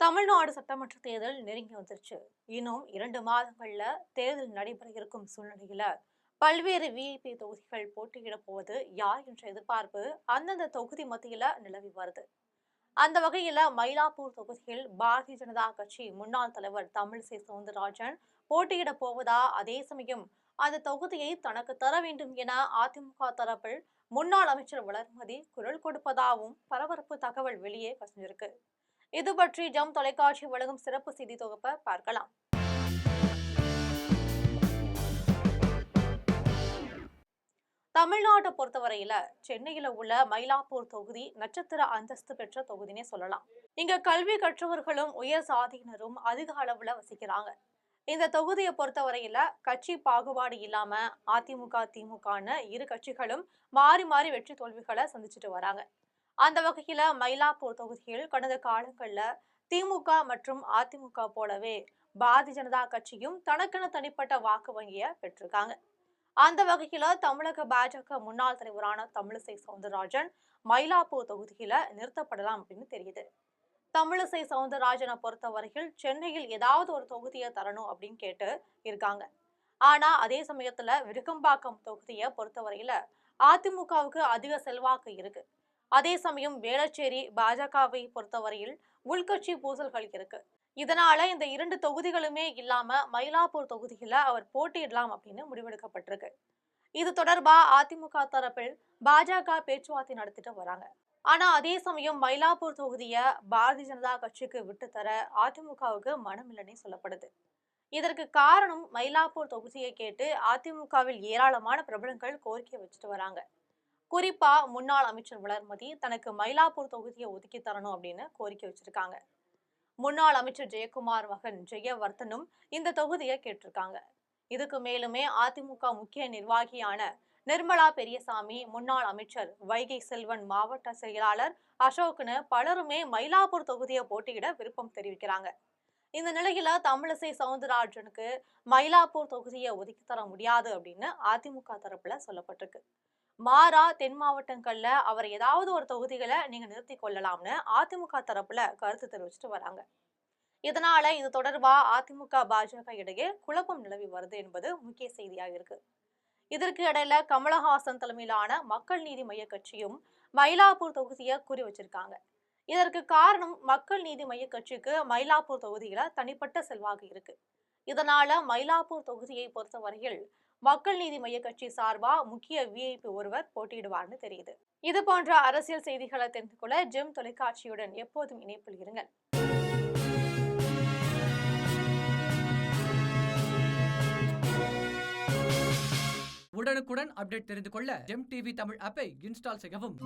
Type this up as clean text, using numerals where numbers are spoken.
தமிழ்நாடு சட்டமன்ற தேர்தல் நெருங்கி வந்துருச்சு. இன்னும் 2 மாதங்கள்ல தேர்தல் நடைபெற இருக்கும் சூழ்நிலையில பல்வேறு விஐபி தொகுதிகள் போட்டியிட போவது யார் என்ற எதிர்பார்ப்பு அந்தந்த தொகுதி மத்தியில நிலவி வருது. அந்த வகையில மயிலாப்பூர் தொகுதியில் பாரதிய ஜனதா கட்சி முன்னாள் தலைவர் தமிழிசை சவுந்தரராஜன் போட்டியிட போவதா, அதே சமயம் அந்த தொகுதியை தனக்கு தர வேண்டும் என அதிமுக தரப்பில் முன்னாள் அமைச்சர் வளர்மதி குரல் கொடுப்பதாகவும் பரபரப்பு தகவல் வெளியே கசிஞ்சிருக்கு. இது பற்றி ஜம் தொலைக்காட்சி வழங்கும் சிறப்பு செய்தி தொகுப்பை பார்க்கலாம். தமிழ்நாட்டை பொறுத்தவரையில சென்னையில உள்ள மயிலாப்பூர் தொகுதி நட்சத்திர அந்தஸ்து பெற்ற தொகுதினே சொல்லலாம். இங்க கல்வி கற்றவர்களும் உயர் சாதியினரும் அதிக அளவுல வசிக்கிறாங்க. இந்த தொகுதியை பொறுத்தவரையில கட்சி பாகுபாடு இல்லாம அதிமுக திமுகன்னு இரு கட்சிகளும் மாறி மாறி வெற்றி தோல்விகளை சந்திச்சுட்டு வராங்க. அந்த வகையில மயிலாப்பூர் தொகுதியில் கடந்த காலங்கள்ல திமுக மற்றும் அதிமுக போலவே பாரதிய ஜனதா கட்சியும் தனக்கென தனிப்பட்ட வாக்கு வங்கிய பெற்றிருக்காங்க. அந்த வகையில தமிழக பாஜக முன்னாள் தலைவரான தமிழிசை சவுந்தரராஜன் மயிலாப்பூர் தொகுதியில நிறுத்தப்படலாம் அப்படின்னு தெரியுது. தமிழிசை சவுந்தரராஜனை பொறுத்தவரையில் சென்னையில் ஏதாவது ஒரு தொகுதியை தரணும் அப்படின்னு கேட்டு இருக்காங்க. ஆனா அதே சமயத்துல விருகம்பாக்கம் தொகுதியை பொறுத்தவரையில அதிமுகவுக்கு அதிக செல்வாக்கு இருக்கு. அதே சமயம் வேளச்சேரி பாஜகவை பொறுத்தவரையில் உள்கட்சி பூசல்கள் இருக்கு. இதனால இந்த 2 தொகுதிகளுமே இல்லாம மயிலாப்பூர் தொகுதியில அவர் போட்டியிடலாம் அப்படின்னு முடிவெடுக்கப்பட்டிருக்கு. இது தொடர்பா அதிமுக தரப்பில் பாஜக பேச்சுவார்த்தை நடத்திட்டு வராங்க. ஆனா அதே சமயம் மயிலாப்பூர் தொகுதிய பாரதிய ஜனதா கட்சிக்கு விட்டு தர அதிமுகவுக்கு மனமில்லைன்னே சொல்லப்படுது. இதற்கு காரணம் மயிலாப்பூர் தொகுதியை கேட்டு அதிமுகவில் ஏராளமான பிரபலங்கள் கோரிக்கை வச்சுட்டு வராங்க. குறிப்பா முன்னாள் அமைச்சர் வளர்மதி தனக்கு மயிலாப்பூர் தொகுதியை ஒதுக்கி தரணும் அப்படின்னு கோரிக்கை வச்சிருக்காங்க. முன்னாள் அமைச்சர் ஜெயக்குமார் மகன் ஜெயவர்தனும் இந்த தொகுதியை கேட்டிருக்காங்க. இதுக்கு மேலுமே அதிமுக முக்கிய நிர்வாகியான நிர்மலா பெரியசாமி, முன்னாள் அமைச்சர் வைகை செல்வன், மாவட்ட செயலாளர் அசோக்னு பலருமே மயிலாப்பூர் தொகுதியை போட்டியிட விருப்பம் தெரிவிக்கிறாங்க. இந்த நிலையில தமிழிசை சவுந்தரராஜனுக்கு மயிலாப்பூர் தொகுதியை ஒதுக்கி தர முடியாது அப்படின்னு அதிமுக தரப்புல சொல்லப்பட்டிருக்கு. மாறா தென் மாவட்டங்கள்ல அவர் ஏதாவது ஒரு தொகுதிகளை நீங்க நிறுத்தி கொள்ளலாம்னு அதிமுக தரப்புல கருத்து தெரிவிச்சுட்டு வராங்க. இதனால இது தொடர்பா அதிமுக பாஜக இடையே குழப்பம் நிலவி வருது என்பது முக்கிய செய்தியாக இருக்கு. இதற்கு இடையில கமலஹாசன் தலைமையிலான மக்கள் நீதி மைய கட்சியும் மயிலாப்பூர் தொகுதியை குறி வச்சிருக்காங்க. இதற்கு காரணம் மக்கள் நீதி மைய கட்சிக்கு மயிலாப்பூர் தொகுதியில தனிப்பட்ட செல்வாக்கு இருக்கு. இதனால மயிலாப்பூர் தொகுதியை பொறுத்தவரையில் மக்கள் நீதி மைய கட்சி சார்பா முக்கிய விஐபி ஒருவர் போட்டியிடுவார்னு தெரியுது. இது போன்ற அரசியல் செய்திகளை தெரிந்து கொள்ள ஜெம் தொலைக்காட்சியுடன் எப்போதும் இணைப்பில் இருங்கள். உடனுக்குடன் அப்டேட் தெரிந்து கொள்ள ஜெம் டிவி தமிழ் ஆப்பை இன்ஸ்டால் செய்யவும்.